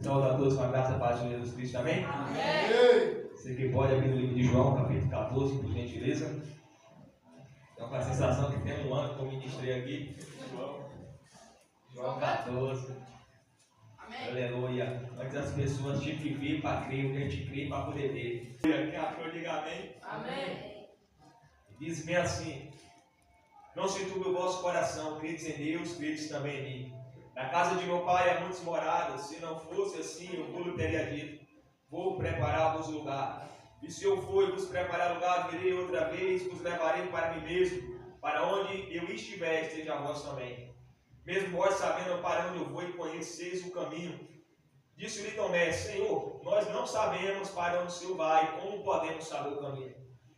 Saúde a todos com a graça e a paz de Jesus Cristo, amém? Amém. Você que pode abrir no livro de João, capítulo 14, por gentileza. Estou com a sensação que tem um ano que eu ministrei aqui. João 14. Amém. Aleluia. Antes as pessoas tinham que vir para crer, o que a gente crê para poder ver. Quem achou, diga amém. Amém. Diz bem assim: não se turbe o vosso coração, credes em Deus, credes também em mim. Na casa de meu pai há muitas moradas, se não fosse assim, eu vos teria dito: vou preparar-vos lugar. E se eu for e vos preparar lugar, virei outra vez, vos levarei para mim mesmo, para onde eu estiver, esteja vós também. Mesmo vós sabendo para onde eu vou e conheceis o caminho. Disse-lhe Tomé: Senhor, nós não sabemos para onde o Senhor vai, como podemos saber o caminho?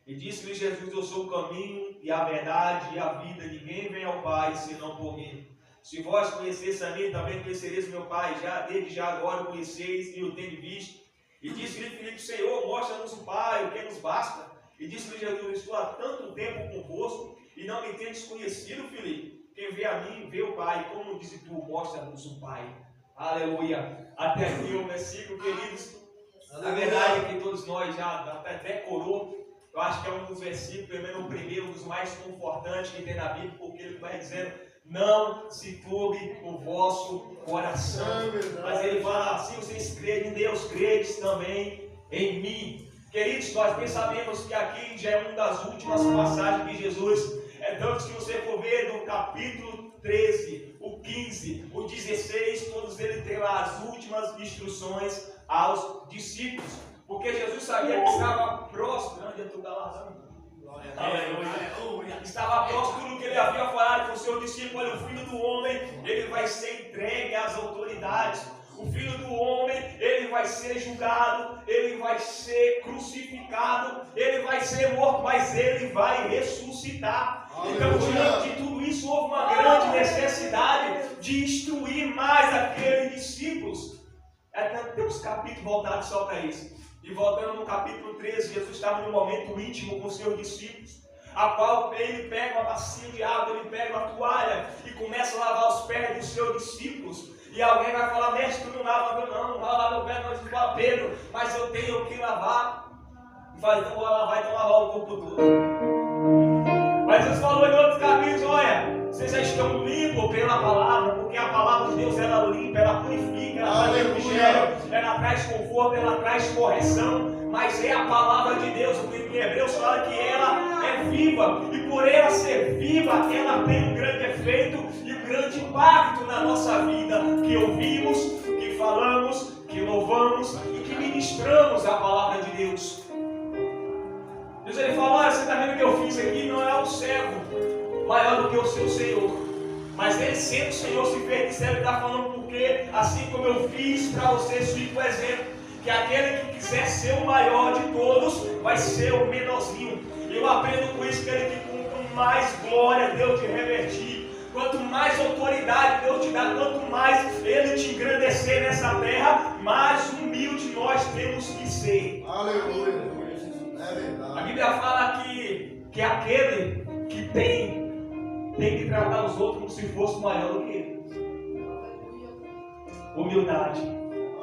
E disse-lhe Jesus: eu sou o caminho e a verdade e a vida, ninguém vem ao Pai senão por mim. Se vós conheceis a mim, também conhecereis meu Pai, desde já agora o conheceis e o tendes visto. E disse-lhe Filipe: Senhor, mostra-nos o Pai, o que nos basta. E disse-lhe Jesus: estou há tanto tempo convosco e não me tendes conhecido, Filipe. Quem vê a mim, vê o Pai. Como dizes tu, mostra-nos o Pai. Aleluia. Até aqui o versículo, queridos. Na verdade é que todos nós já até decorou. Eu acho que é um dos versículos, pelo menos o primeiro, um dos mais confortantes que tem na Bíblia, porque ele vai dizendo: não se turbe o vosso coração. Mas ele fala assim: vocês creem em Deus, credes também em mim. Queridos, nós bem sabemos que aqui já é uma das últimas passagens de Jesus. É tanto que você for ver no capítulo 13, o 15, o 16, todos eles têm lá as últimas instruções aos discípulos. Porque Jesus sabia que estava próximo. Onde é tu galardão? Aleluia. Estava próximo do que ele havia falado com o seu discípulo: olha, o filho do homem, ele vai ser entregue às autoridades. O filho do homem, ele vai ser julgado, ele vai ser crucificado, ele vai ser morto, mas ele vai ressuscitar. Então, diante de tudo isso, houve uma grande necessidade de instruir mais aqueles discípulos. Tem uns capítulos voltados só para isso. E voltando no capítulo 13, Jesus estava num momento íntimo com os seus discípulos, a qual ele pega uma bacia de água, ele pega uma toalha e começa a lavar os pés dos seus discípulos. E alguém vai falar: mestre, tu não lava meu não vai lavar meu pé, não. Ele fala: Pedro, mas eu tenho que lavar. E fala: então vou lavar, então lavar o corpo todo. Mas Jesus falou em outros capítulos: olha, vocês já estão limpos pela palavra, porque a palavra de Deus, ela limpa, ela purifica, ela traz refrigério, ela traz conforto, ela traz correção. Mas é a palavra de Deus, o que em Hebreus fala que ela é viva, e por ela ser viva, ela tem um grande efeito e um grande impacto na nossa vida, que ouvimos, que falamos, que louvamos e que ministramos a palavra de Deus. Deus, ele fala: olha, você está vendo o que eu fiz aqui? Não é um servo maior do que o seu Senhor, mas ele sendo o Senhor se fez de servo. Ele está falando porque assim como eu fiz para vocês, fico o exemplo, que aquele que quiser ser o maior de todos vai ser o menorzinho. Eu aprendo com isso, que ele que quanto mais glória Deus te revertir, quanto mais autoridade Deus te dá, quanto mais ele te engrandecer nessa terra, mais humilde nós temos que ser. Aleluia. É verdade. A Bíblia fala que aquele que tem que tratar os outros como se fosse maior do que ele. Humildade.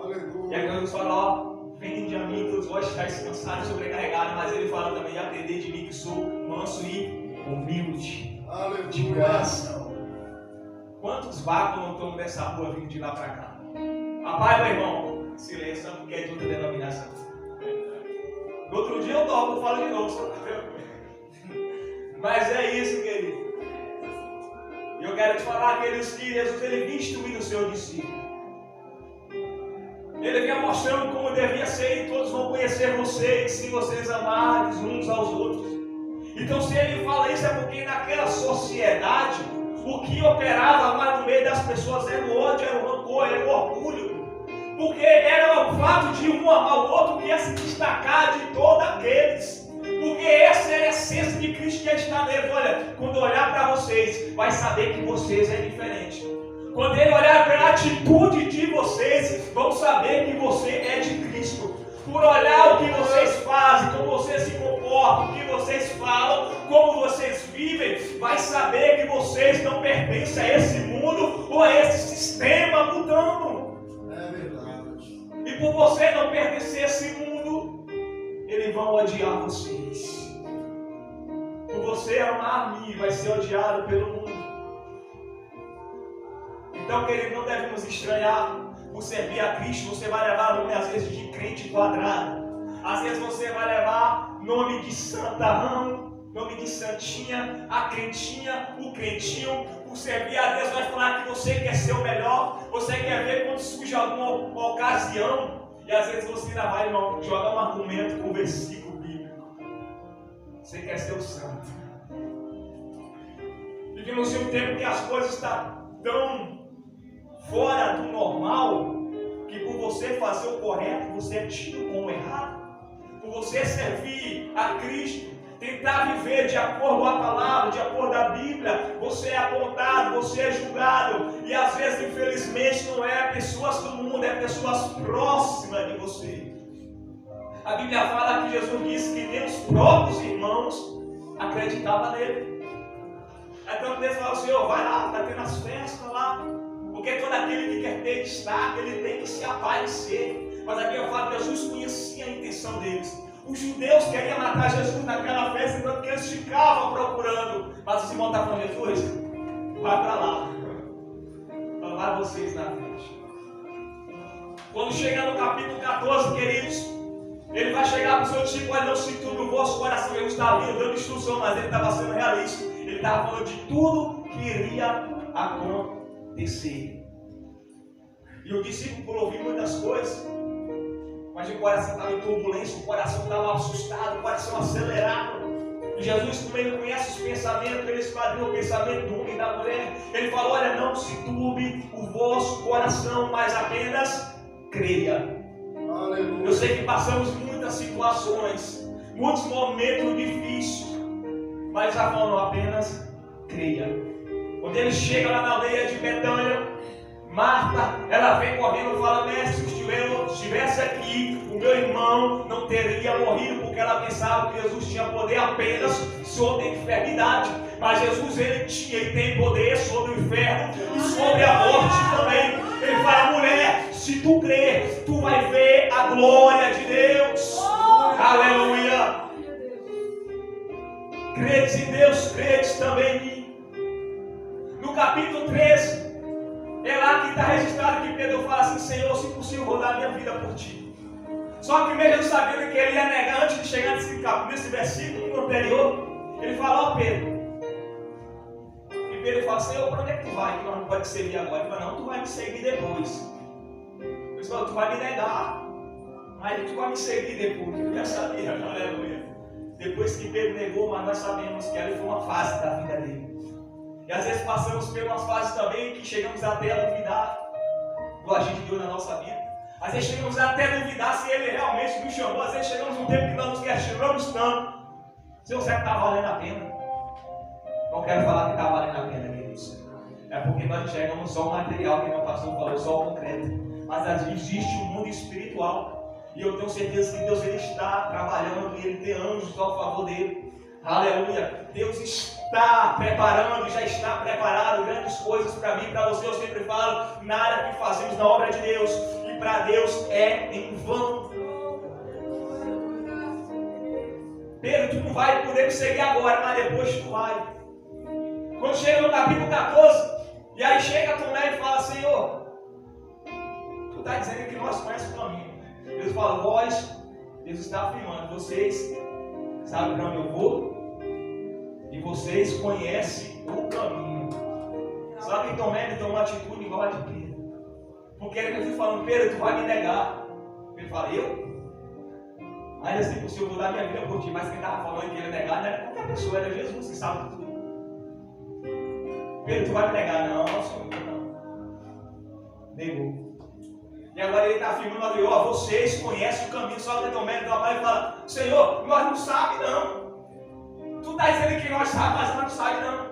Aleluia. E aí quando ele fala: ó, vinde a mim, todos vós estáis cansados e sobrecarregados, mas ele fala também: aprendei de mim, que sou manso e humilde. Aleluia. De coração. Quantos vagos não estão nessa rua vindo de lá para cá? Rapaz, meu irmão, silêncio, porque é de outra denominação. No outro dia eu toco, eu falo de novo, só mas é isso, querido. E eu quero te falar, aqueles que Jesus ele vinha instruindo o seu discípulo. Ele vinha mostrando como devia ser, e todos vão conhecer vocês, se vocês amarem uns aos outros. Então, se ele fala isso, é porque naquela sociedade, o que operava mais no meio das pessoas era o ódio, era o rancor, era o orgulho. Porque era o fato de um amar o outro que ia se destacar de todos aqueles. Porque essa é a essência de Cristo que está nele. Olha, quando olhar para vocês, vai saber que vocês é diferente. Quando ele olhar para a atitude de vocês, vão saber que você é de Cristo. Por olhar o que vocês fazem, como vocês se comportam, o que vocês falam, como vocês vivem, vai saber que vocês não pertencem a esse mundo ou a esse sistema mudando. É verdade. por você não pertencer a esse mundo, eles vão odiar vocês. Por você amar a mim, vai ser odiado pelo mundo. Então, querido, não deve nos estranhar. Por servir a Cristo, você vai levar nome às vezes de crente quadrado. Às vezes você vai levar nome de santarrão, nome de santinha, a crentinha, o crentinho. Por servir a Deus, vai falar que você quer ser o melhor. Você quer ver quando surge alguma ocasião. E às vezes você ainda vai jogar um argumento com o versículo bíblico. Você quer ser o santo. Vivemos em um tempo que as coisas estão tão fora do normal, que por você fazer o correto, você é tido como errado. Por você servir a Cristo, tentar viver de acordo com a palavra, de acordo com a Bíblia, você é apontado, você é julgado. E às vezes, infelizmente, não é pessoas do mundo, é pessoas próximas de você. A Bíblia fala que Jesus disse que nem os próprios irmãos acreditavam nele. Então Deus fala, Senhor, vai lá, está tendo as festas lá. Porque todo aquele que quer ter destaque, ele tem que se aparecer. Mas a Bíblia fala que Jesus conhecia a intenção deles. Os judeus queriam matar Jesus naquela festa, tanto que eles ficavam procurando. Mas os irmãos estavam falando, Jesus, vai para lá. Vai lá vocês na frente. Quando chega no capítulo 14, queridos, ele vai chegar para o seu discípulo, olha, não se tudo no vosso coração. Ele estava vindo dando instrução, mas ele estava sendo realista. Ele estava falando de tudo que iria acontecer. E o discípulo, por ouvir muitas coisas, mas o coração estava em turbulência, o coração estava assustado, o coração acelerado. E Jesus, como ele conhece os pensamentos, ele esquadrinhou o pensamento do homem e da mulher. Ele falou, olha, não se turbe o vosso coração, mas apenas creia. Aleluia. Eu sei que passamos muitas situações, muitos momentos difíceis, mas já falando apenas creia. Quando ele chega lá na aldeia de Betânia, Marta, ela vem correndo e fala, mestre, se eu estivesse aqui, o meu irmão não teria morrido, porque ela pensava que Jesus tinha poder apenas sobre a enfermidade. Mas Jesus, ele tem poder sobre o inferno e sobre a morte também. Ele fala, mulher, se tu crer, tu vai ver a glória de Deus. Aleluia. Credes em Deus, credes também em mim. No capítulo 13, é lá que está registrado que Pedro fala assim, Senhor, se possível, vou dar minha vida por ti. Só que mesmo sabendo que ele ia negar antes de chegar nesse versículo anterior, ele fala, ó Pedro. E Pedro fala, Senhor, para onde é que tu vai? Que nós não pode servir agora. Ele fala, não, tu vai me seguir depois. Ele fala, tu vai me negar, mas tu vai me seguir depois. Eu já sabia, aleluia. Depois que Pedro negou, mas nós sabemos que ali foi uma fase da vida dele. E às vezes passamos por umas fases também que chegamos até a duvidar do agir de Deus na nossa vida. Às vezes chegamos até a duvidar se Ele realmente nos chamou. Às vezes chegamos num tempo que nós nos questionamos tanto. Senhor, será que está valendo a pena? Não quero falar que está valendo a pena, queridos. É porque nós enxergamos só o material, que o pastor falou, só o concreto. Mas existe um mundo espiritual. E eu tenho certeza que Deus ele está trabalhando e Ele tem anjos ao favor dele. Aleluia. Deus está preparando, já está preparado grandes coisas para mim, para você. Eu sempre falo, nada que fazemos na obra de Deus e para Deus é em vão. Pedro, tu não vai poder me seguir agora, mas depois tu vai. Quando chega no capítulo 14, e aí chega Tomé e fala, Senhor, tu está dizendo que nós conhecemos o caminho. Deus fala, vós, Deus está afirmando, vocês sabem para onde eu vou e vocês conhecem o caminho. Só que Tomé tomou uma atitude igual a de Pedro. Porque ele está falando, Pedro, tu vai me negar. Ele fala, eu? Mas assim, se eu vou dar minha vida por ti, mas quem estava falando que ele ia negar não era qualquer pessoa, era Jesus, que sabe tudo. Pedro, tu vai me negar? Não, Senhor, não. Negou. E agora ele está afirmando, ó, vocês conhecem o caminho, só que Tomé trabalha e fala, Senhor, nós não sabemos não. Tu está dizendo que nós sabemos, mas nós não sabemos não.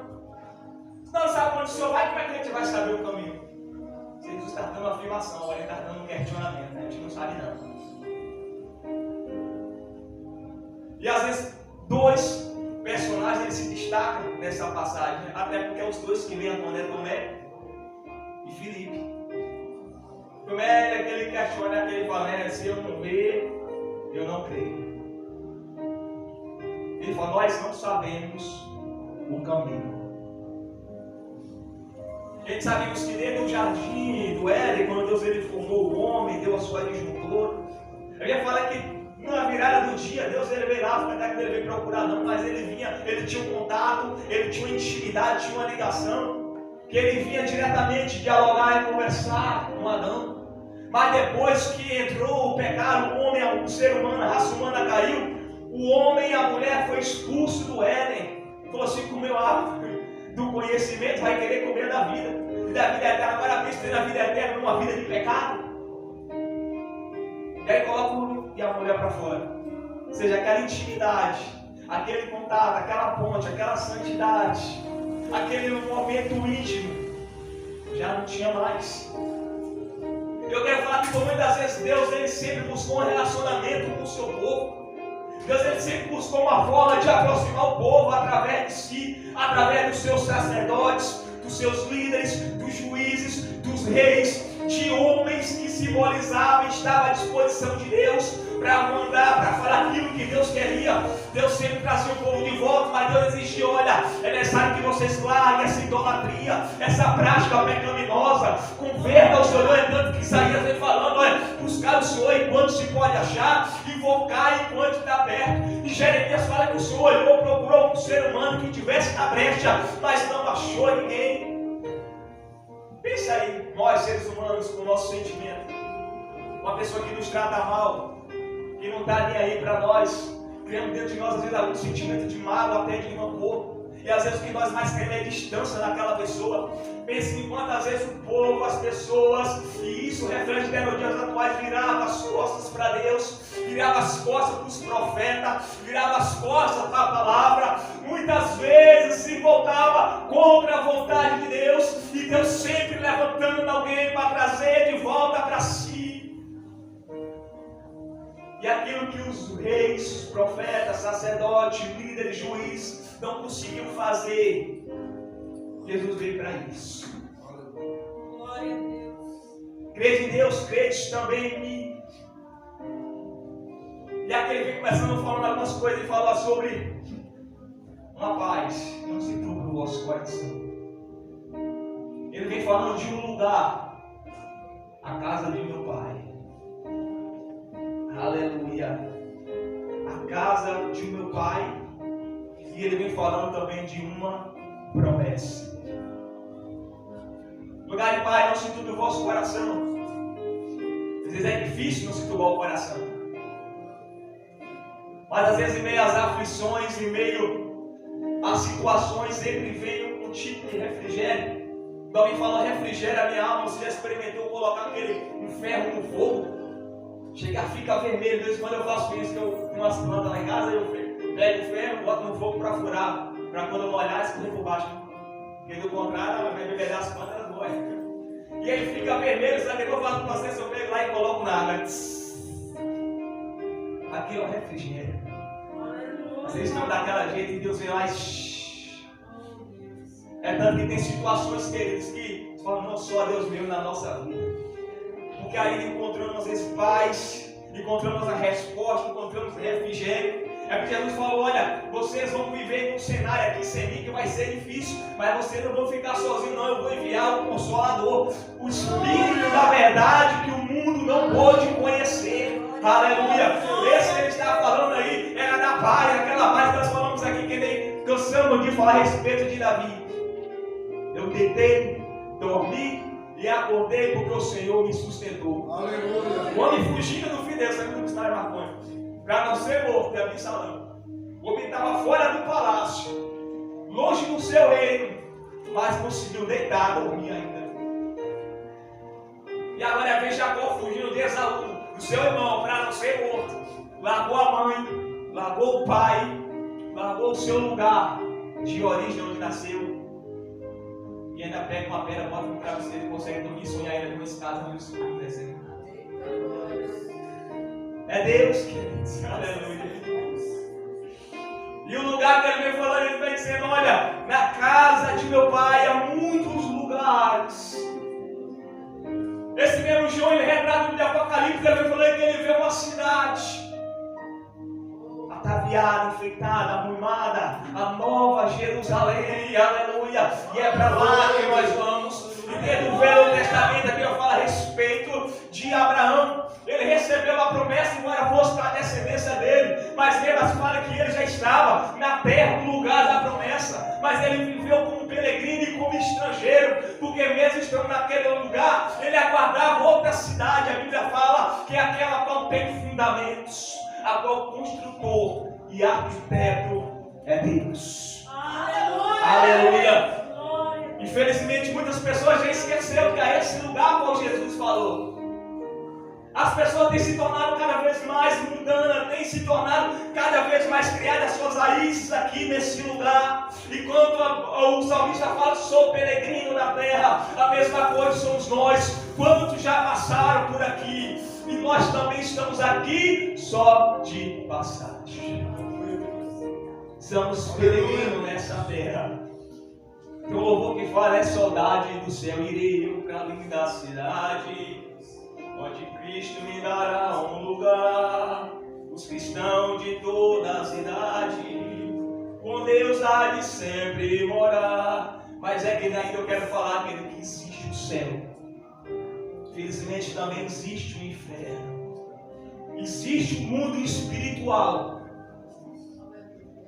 Tu não sabe onde o Senhor vai, como é que a gente vai saber o caminho? Jesus está dando uma afirmação, agora ele está dando um questionamento, né? A gente não sabe não. E às vezes, dois personagens eles se destacam nessa passagem, até porque é os dois que vêm a Tomé e Filipe. Como é aquele questiona, aquele fala, se eu não ver, eu não creio. Ele fala, nós não sabemos o caminho. A gente sabemos que desde o jardim do Éden, quando Deus ele formou o homem, deu a sua disjuntora. Eu ia falar que na virada do dia, Deus ele veio lá, até que ele veio procurar não, mas ele vinha, ele tinha um contato, ele tinha uma intimidade, tinha uma ligação, que ele vinha diretamente dialogar e conversar com Adão. Mas depois que entrou o pecado, o homem, o ser humano, a raça humana caiu, o homem e a mulher foi expulso do Éden. Falou assim, comeu a árvore do conhecimento, vai querer comer da vida. E da vida eterna, agora pensa ter a vida eterna numa vida de pecado. E aí coloca o homem e a mulher para fora. Ou seja, aquela intimidade, aquele contato, aquela ponte, aquela santidade, aquele momento íntimo, já não tinha mais. Eu quero falar que por muitas vezes Deus ele sempre buscou um relacionamento com o seu povo. Deus ele sempre buscou uma forma de aproximar o povo através de si, através dos seus sacerdotes, dos seus líderes, dos juízes, dos reis, de homens que simbolizavam e estavam à disposição de Deus para mandar, para falar aquilo que Deus queria. Deus sempre trazia o povo de volta, mas Deus exigia, olha, é necessário que vocês larguem essa idolatria, essa prática pecaminosa, converta ao Senhor. É tanto que Isaías vem falando, olha, buscar o Senhor enquanto se pode achar, invocar enquanto está perto. E Jeremias fala que o Senhor olhou, procurou um ser humano que estivesse na brecha, mas não achou ninguém. Pensa aí, nós seres humanos, com o nosso sentimento, uma pessoa que nos trata mal, que não está nem aí para nós, criando dentro de nós às vezes algum sentimento de mágoa, até de rancor, e às vezes o que nós mais queremos é distância daquela pessoa. Pense em quantas vezes o povo, as pessoas, e isso reflete até nos dias atuais, virava as costas para Deus, virava as costas para os profetas, virava as costas para a palavra, muitas vezes se voltava contra a vontade de Deus, e Deus sempre levantando alguém para trazer de volta para si. E aquilo que os reis, profetas, sacerdotes, líderes, juízes não conseguiam fazer, Jesus veio para isso. Glória a Deus. Crede em Deus, crede também em mim. E aqui ele vem começando falando algumas coisas e falar sobre uma paz, não se turbe o vosso coração. Ele vem falando de um lugar, a casa de meu pai. Aleluia. A casa de meu pai. E ele vem falando também de uma promessa. Lugar de pai, não se turbe o vosso coração. Às vezes é difícil não se turbar o coração. Mas às vezes em meio às aflições, em meio às situações, sempre vem um tipo de refrigério. Quando alguém fala refrigério a minha alma, você já experimentou colocar um ferro no fogo? Chega, fica vermelho. De vez em quando eu faço isso, que eu tenho umas plantas lá em casa, eu pego o ferro, boto no fogo para furar, para quando eu molhar, escorrer por baixo. Porque do contrário, ela vai beber as plantas, elas morrem. E ele fica vermelho, sabe o que eu faço com você? Eu pego lá e coloco na água. Aqui é o refrigério. Vocês estão daquela jeito e Deus vem lá e... É tanto que tem situações, queridos, que falam, não só Deus veio na nossa vida. Porque aí encontramos às vezes paz, encontramos a resposta, encontramos refrigério. É porque Jesus falou, olha, vocês vão viver num cenário aqui sem mim que vai ser difícil, mas vocês não vão ficar sozinhos não, eu vou enviar o Consolador, o Espírito da verdade que o mundo não pôde conhecer. Aleluia. Esse que ele está falando aí era da paz, aquela paz que nós falamos aqui, que nem cansamos de falar a respeito de Davi. Eu deitei, dormi e acordei porque o Senhor me sustentou. Aleluia. O homem fugindo do filho dele, saindo do mistério maconha, para não ser morto, de Absalão. O homem estava fora do palácio, longe do seu reino, mas conseguiu deitar, dormir ainda. E agora vem Jacó fugindo de Esaú, do seu irmão, para não ser morto. Largou a mãe, largou o pai, largou o seu lugar de origem onde nasceu. E ainda pega uma pedra, bota no travesseiro e consegue dormir e sonhar ainda com esse caso onde o Senhor no desenho. É Deus, queridos. Aleluia. E o lugar que ele vem falando, ele vem dizendo, olha, na casa de meu pai há muitos lugares. Esse mesmo João, ele retrata no livro de Apocalipse, ele falou que ele vê uma cidade ataviada, enfeitada, arrumada, a nova Jerusalém, aleluia, e é para lá que nós vamos. E dentro do Velho Testamento, aqui eu falo a respeito de Abraão. Ele recebeu a promessa, embora fosse para a descendência dele, mas Deus fala que ele já estava na terra, no lugar da promessa, mas ele viveu como peregrino e como estrangeiro, porque mesmo estando naquele lugar, ele aguardava outra cidade. A Bíblia fala que é aquela qual tem fundamentos, a qual o construtor e arquiteto é Deus. Aleluia! Aleluia! Infelizmente muitas pessoas já esqueceram que é esse lugar como Jesus falou. As pessoas têm se tornado cada vez mais mundanas, têm se tornado cada vez mais criadas suas raízes aqui nesse lugar. E quando o salmista fala, sou peregrino na terra, a mesma coisa somos nós. Quantos já passaram por aqui? E nós também estamos aqui só de passagem. Somos peregrinos nessa terra. O louvor que fala é saudade do céu. Irei eu para a linda cidade, onde Cristo me dará um lugar. Os cristãos de toda a cidade, com Deus há de sempre morar. Mas é que ainda eu quero falar aquele que existe o céu. Infelizmente também existe o inferno. Existe o mundo espiritual.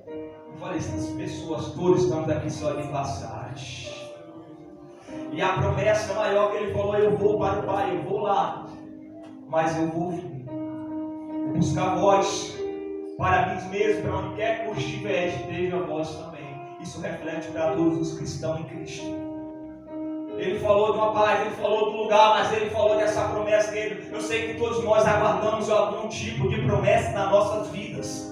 Eu falei, essas pessoas todas estamos aqui só de passagem. E a promessa maior que ele falou, eu vou para o Pai, eu vou lá, mas eu vou vir. Vou buscar vós para mim mesmo, para onde quer que eu estiver, esteja vós também. Isso reflete para todos os cristãos em Cristo. Ele falou de uma paz, ele falou do lugar, mas ele falou dessa promessa dele. Eu sei que todos nós aguardamos algum tipo de promessa nas nossas vidas.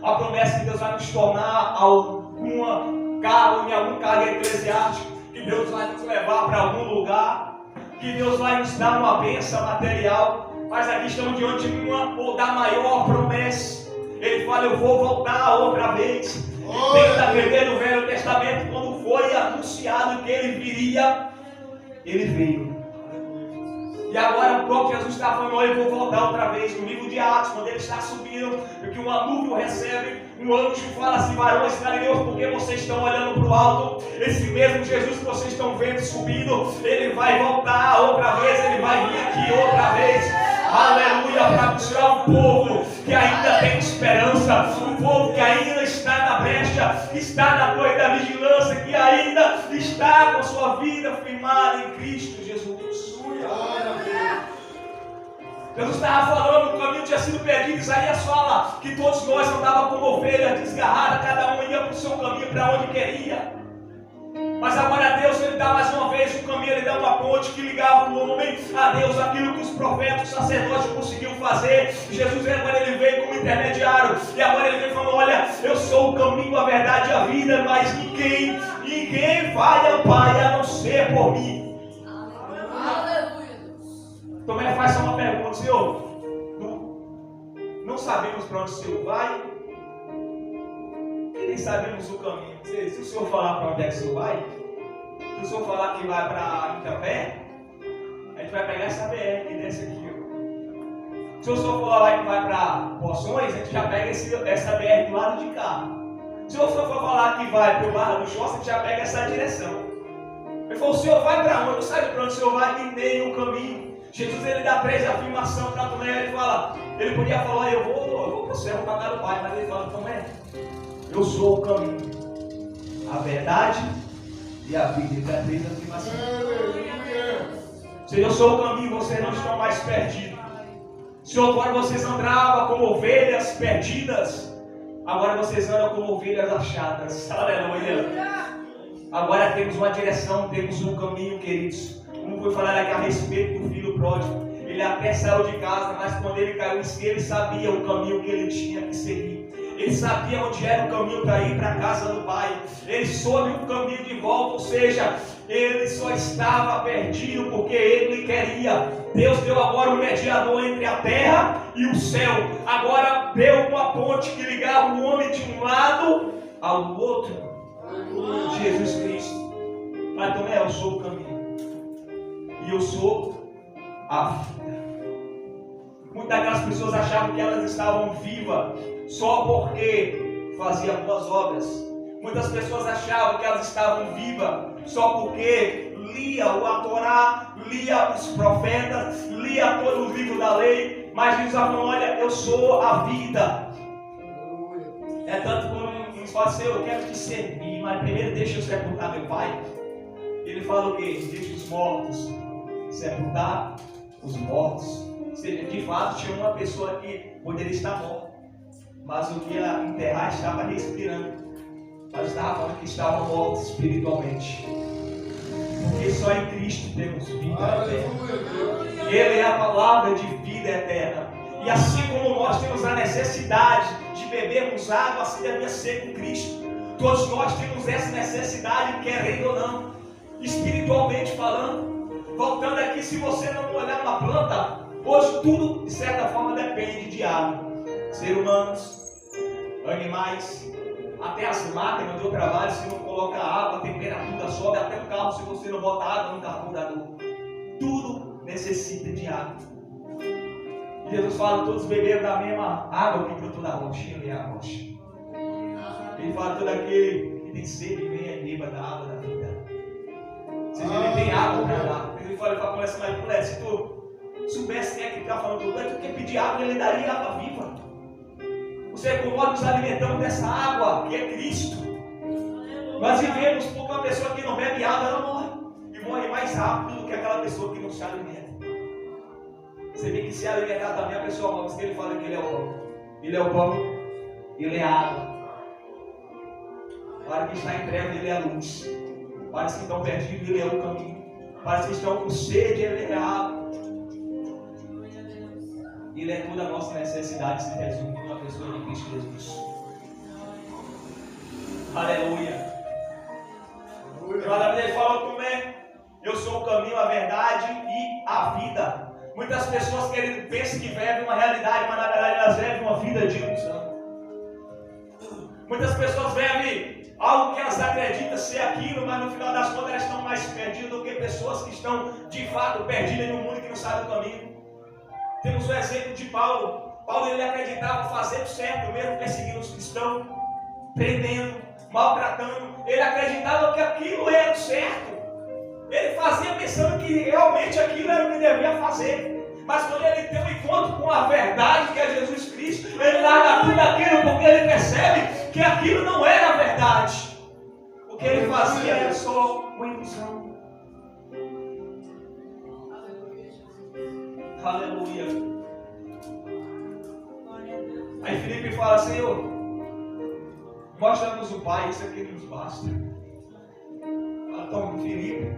A promessa que Deus vai nos tornar em algum cargo eclesiástico, que Deus vai nos levar para algum lugar, que Deus vai nos dar uma bênção material. Mas aqui estamos diante de uma ou da maior promessa. Ele fala, eu vou voltar outra vez. Tenta aprender no Velho Testamento, quando foi anunciado que ele viria, ele veio. E agora o próprio Jesus está falando, eu vou voltar outra vez. No livro de Atos, quando ele está subindo, que uma nuvem o recebe, um anjo fala assim, varões galileus, porque vocês estão olhando para o alto? Esse mesmo Jesus que vocês estão vendo subindo, ele vai voltar outra vez, ele vai vir aqui outra vez. Aleluia, para buscar um povo que ainda tem esperança, um povo que ainda está na brecha, está na torre da vigilância, que ainda está com sua vida firmada em Cristo Jesus. Jesus estava falando que o caminho tinha sido perdido. Isaías fala que todos nós andávamos como ovelhas desgarradas, cada um ia para o seu caminho, para onde queria. Mas agora Deus, ele dá mais uma vez um caminho, ele dá uma ponte que ligava o homem a Deus, aquilo que os profetas, os sacerdotes conseguiam fazer. Jesus agora ele veio como intermediário, e agora ele vem falando, olha, eu sou o caminho, a verdade e a vida, mas ninguém vai ao Pai a não ser por mim. Aleluia. Tomé faz uma pergunta, Senhor, não sabemos para onde o Senhor vai, nem sabemos o caminho. Se o Senhor falar para onde é que o Senhor vai, se o Senhor falar que vai para Itapé, a gente vai pegar essa BR que desce aqui. Se o Senhor falar que vai para Poções, a gente já pega essa BR do lado de cá. Se o Senhor for falar que vai para o Barra do Choça, a gente já pega essa direção. Ele falou, o Senhor vai para onde? Não sabe para onde o Senhor vai e nem o caminho. Jesus ele dá 3 afirmações para Tomé. Ele fala, ele podia falar, eu vou para o céu, para cá do Pai, mas ele fala, Tomé, eu sou o caminho, a verdade e a vida. Ele dá 3 afirmações. Se eu sou o caminho, vocês não estão mais perdidos. Se outrora vocês andavam como ovelhas perdidas, agora vocês andam como ovelhas achadas. Aleluia. Agora temos uma direção, temos um caminho, queridos. Como foi falar aqui a respeito do filho pródigo, ele até saiu de casa, mas quando ele caiu em si, ele sabia o caminho que ele tinha que seguir. Ele sabia onde era o caminho para ir para a casa do Pai. Ele soube o caminho de volta, ou seja, ele só estava perdido porque ele queria. Deus deu agora um mediador entre a terra e o céu. Agora deu uma ponte que ligava o homem de um lado ao outro. Jesus Cristo. Mas Tomé, eu sou o caminho. E eu sou a vida. Muitas daquelas pessoas achavam que elas estavam vivas só porque faziam boas obras. Muitas pessoas achavam que elas estavam vivas só porque lia a Torá, lia os profetas, lia todo o livro da lei. Mas Jesus falou: olha, eu sou a vida. É tanto como uns falam assim: eu quero te servir, mas primeiro deixa eu sepultar meu pai. Ele fala o quê? Deixa os mortos sepultar os mortos. Ou seja, de fato tinha uma pessoa que poderia estar morta, mas o que ia enterrar estava respirando, mas estava falando que estava morto espiritualmente. Porque só em Cristo temos vida eterna. Ele é a palavra de vida eterna. E assim como nós temos a necessidade de bebermos água, assim devia ser com Cristo. Todos nós temos essa necessidade, querendo ou não, espiritualmente falando. Voltando aqui, se você não olhar uma planta, hoje tudo de certa forma depende de água. Seres humanos, animais, até as máquinas do trabalho, se não coloca água, a temperatura sobe, até o carro, se você não bota água no carburador. Tudo necessita de água. E Jesus fala: todos beberam da mesma água que brotou da rocha. Ele é a rocha. Ele fala: todo aquele que tem sede, venha e beba da água da vida. Ou seja, ele tem água para dar. Ele fala para a mulher: mulher, se tu soubesse quem é que está falando tudo, tu quer pedir água, ele daria água viva. Você, como nós nos alimentamos dessa água que é Cristo, nós vivemos porque uma pessoa que não bebe água, ela morre. E morre mais rápido do que aquela pessoa que não se alimenta. Você vê que se alimentar também a pessoa morre, porque ele fala que ele é o pão. Ele é o pão, ele é a água. Para que está em trevas, ele é a luz. Para os que estão perdidos, ele é o caminho. Para os que estão com sede, ele é a água. Ele é toda a nossa necessidade, se resume numa pessoa de Cristo Jesus. Aleluia. Ele fala também: eu sou o caminho, a verdade e a vida. Muitas pessoas pensam que vivem uma realidade, mas na verdade elas vivem uma vida de ilusão. Muitas pessoas vivem algo que elas acreditam ser aquilo, mas no final das contas elas estão mais perdidas do que pessoas que estão de fato perdidas no mundo e que não sabem o caminho. Temos o exemplo de Paulo. Paulo, ele acreditava fazer o certo, mesmo perseguindo os cristãos, prendendo, maltratando. Ele acreditava que aquilo era o certo. Ele fazia pensando que realmente aquilo era o que devia fazer. Mas quando ele tem um encontro com a verdade, que é Jesus Cristo, ele larga tudo aquilo, porque ele percebe que aquilo não era a verdade. O que ele fazia era só uma ilusão. Aleluia. Aí Filipe fala: Senhor, mostra-nos o Pai, isso aqui nos basta. Então, Filipe,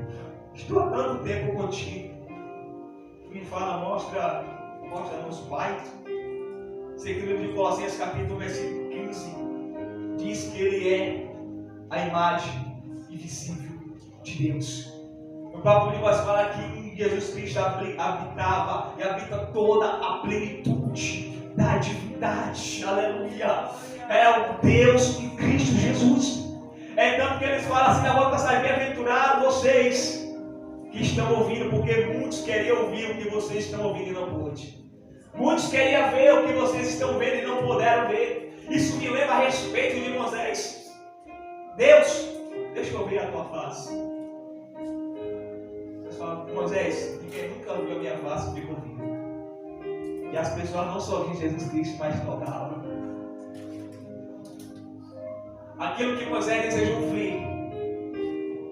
estou há tanto tempo contigo. Tu me fala: mostra-nos o Pai. Sei que o livro de Colossenses, capítulo 15, diz que Ele é a imagem invisível de Deus. No próprio livro fala que Jesus Cristo habitava e habita toda a plenitude da divindade. Aleluia. É o Deus em Cristo Jesus. É tanto que eles falam assim: agora para bem-aventurados vocês que estão ouvindo, porque muitos queriam ouvir o que vocês estão ouvindo e não pôde. Muitos queriam ver o que vocês estão vendo e não puderam ver. Isso me lembra a respeito de Moisés. Deus, deixa eu ver a tua face. Moisés, ninguém nunca viu a minha face, ficou vindo. E as pessoas não só viam Jesus Cristo, mas tocavam. Aquilo que Moisés desejou ver,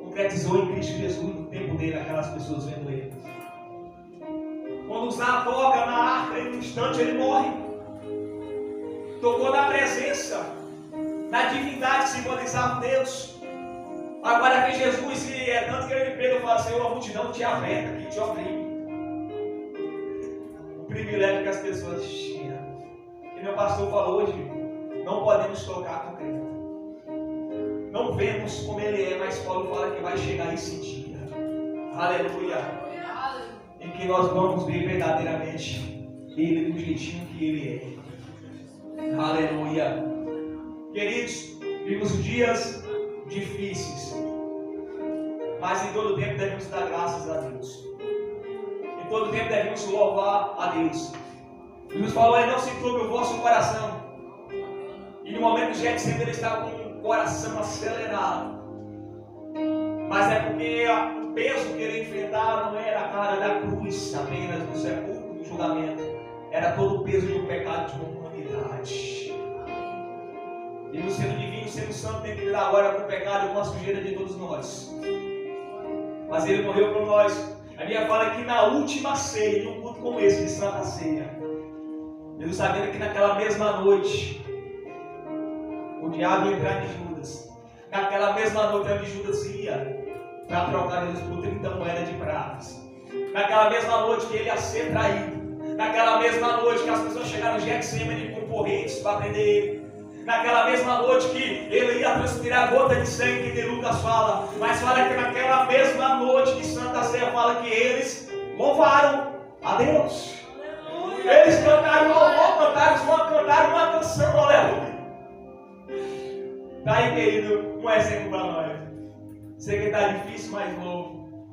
concretizou em Cristo Jesus no tempo dele, aquelas pessoas vendo ele. Quando Usar toca na arca, em um instante ele morre. Tocou na presença, na divindade que simbolizava Deus. Agora vem Jesus e é tanto que ele Pedro fala: Senhor, a multidão te aperta, que te oprime. O privilégio que as pessoas tinham. E meu pastor falou hoje: não podemos tocar com Cristo. Não vemos como ele é, mas Paulo fala que vai chegar esse dia. Aleluia. Em que nós vamos ver verdadeiramente ele do jeitinho que ele é. Aleluia. Queridos, vivemos dias difíceis, mas em todo tempo devemos dar graças a Deus. Em todo tempo devemos louvar a Deus. Jesus falou, não se turbe o vosso coração. E no momento de Getsemane ele estava com o coração acelerado. Mas é porque o peso que ele enfrentava não era a cara da cruz apenas, do sepulcro, do julgamento. Era todo o peso do pecado de uma humanidade. Ele sendo divino, sendo santo, tem que lidar agora com o pecado e com a sujeira de todos nós. Mas ele morreu por nós. A Bíblia fala que na última ceia, em um culto como esse, de Santa Ceia, Jesus sabendo que naquela mesma noite, o diabo ia entrar em Judas. Naquela mesma noite, onde Judas ia para trocar Jesus por 30 moedas de pratas. Naquela mesma noite que ele ia ser traído. Naquela mesma noite que as pessoas chegaram em Getsemane com correntes para prender ele. Naquela mesma noite que ele ia transpirar gota de sangue, que de Lucas fala. Mas fala que naquela mesma noite de Santa Ceia fala que eles louvaram a Deus. Eles cantaram louvor, cantaram uma canção, aleluia. Está aí, querido, um exemplo para nós. Sei que está difícil, mas louvo.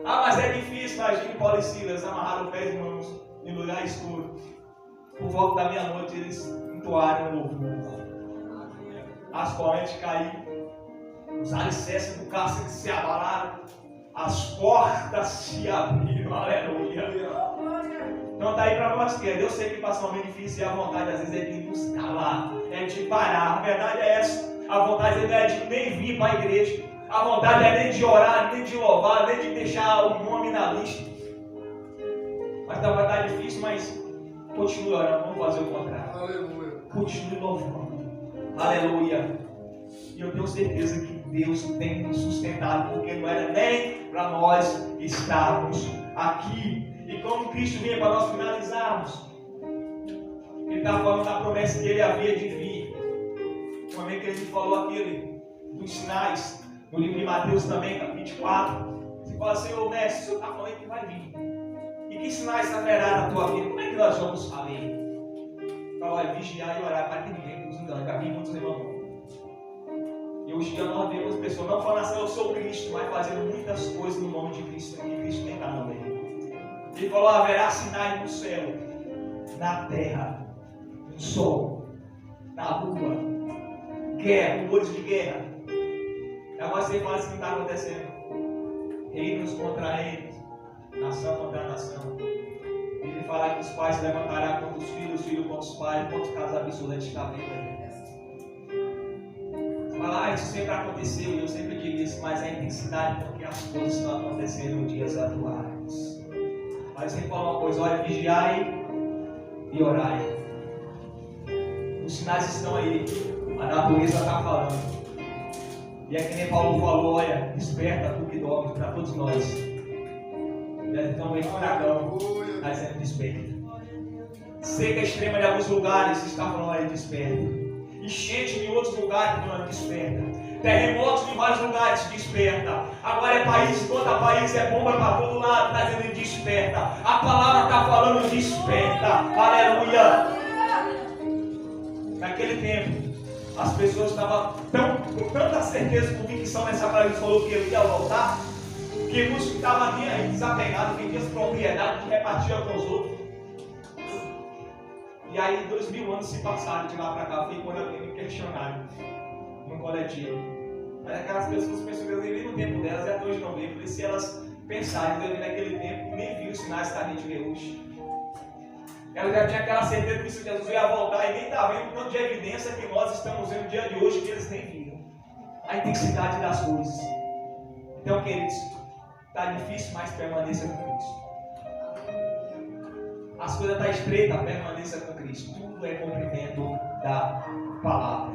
Ah, mas é difícil, imagine Paulo e Silas amarraram pés e mãos em lugar escuro. Por volta da meia-noite eles entoaram o louvor. As correntes caíram, os alicerces do cárcere se abalaram, as portas se abriram, aleluia. Então está aí para nós que é. Eu sei que passa um momento difícil e a vontade às vezes é de nos calar, é de parar. A verdade é essa. A vontade não é de nem vir para a igreja. A vontade é nem de orar, nem de louvar, nem de deixar o nome na lista. Mas vai estar difícil, mas continue orando, vamos fazer o contrário. Aleluia. Continue louvando. Aleluia. E eu tenho certeza que Deus tem nos sustentado, porque não era nem para nós estarmos aqui. E como Cristo vinha para nós finalizarmos, Ele está falando da promessa que Ele havia de vir. O momento que Ele falou aquele dos sinais, no livro de Mateus também, capítulo 24, você fala assim, ô mestre, o Senhor está falando que vai vir. E que sinais haverá na tua vida? Como é que nós vamos saber? Fala, olha, vigiar e orar para que ninguém nos engane. Já vi muitos irmãos. E hoje em dia nós vemos pessoas não falando assim, eu sou Cristo, mas fazendo muitas coisas no nome de Cristo, que Cristo nem está no meio. Ele falou, haverá sinais no céu, na terra, no sol, na lua, guerra, rumores de guerra. Agora você fala assim, o que está acontecendo? Reinos contra reinos, nação contra nação. Ele fala que os pais se levantarão contra os filhos contra os pais, contra os casos absurdos da vida. Fala, isso sempre aconteceu, e eu sempre digo isso, mas é a intensidade porque as coisas estão acontecendo nos dias atuais. Mas sempre fala uma coisa, olha, vigiai e orai. Os sinais estão aí, a natureza está falando. E é que nem Paulo falou, olha, desperta tu que dorme, para todos nós. Então vem furacão, mas é desperta. Seca extrema em alguns lugares, está falando, olha, desperta. Enchente em outros lugares, falando, desperta. Terremotos em vários lugares, desperta. Agora é país contra país, é bomba para todo lado, está dizendo desperta. A palavra está falando desperta. Aleluia. Naquele tempo, as pessoas estavam com tanta certeza e convicção nessa palavra que falou que ele ia voltar, que muitos estavam ali aí desapegados, que tinha as propriedades que repartia com os outros. E aí 2000 anos se passaram de lá para cá, foi quando alguém me questionaram no coletivo. Mas aquelas pessoas pensam que eu vivi no tempo delas e até hoje não veio. Por isso, se elas pensarem que eu vivi naquele tempo e nem viram os sinais que a gente vê hoje. Ela já tinha aquela certeza que Jesus ia voltar e nem está vendo o tanto de evidência que nós estamos vendo no dia de hoje que eles nem viram. A intensidade das coisas. Então, queridos, está difícil, mas permaneça com Cristo. As coisas estão estreitas, permaneça com Cristo. Tudo é cumprimento da palavra.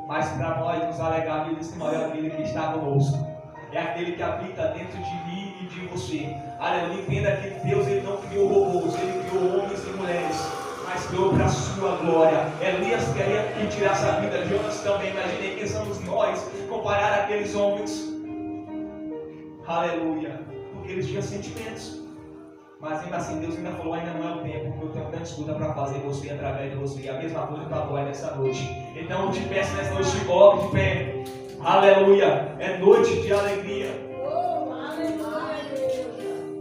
Mas para nós nos alegar a vida, esse maior aquele que está conosco. É aquele que habita dentro de mim e de você. Aleluia, entenda que Deus ele não criou robôs, ele criou homens e mulheres, mas criou para a sua glória. Elias queria que tirasse a vida, Jonas também. Imaginei quem somos nós, comparar aqueles homens. Aleluia, porque eles tinham sentimentos. Mas ainda assim, Deus ainda falou, ainda não é o tempo, porque eu tenho grande escuta para fazer você através de você. E a mesma coisa para nós nessa noite. Então eu te peço nessa noite, te coloque de pé. Aleluia, é noite de alegria.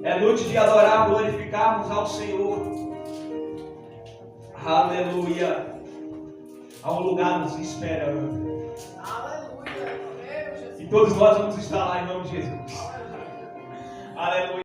É É noite de adorar, glorificarmos ao Senhor. Aleluia. Há um lugar nos esperando. Aleluia. E todos nós vamos estar lá em nome de Jesus. Aleluia.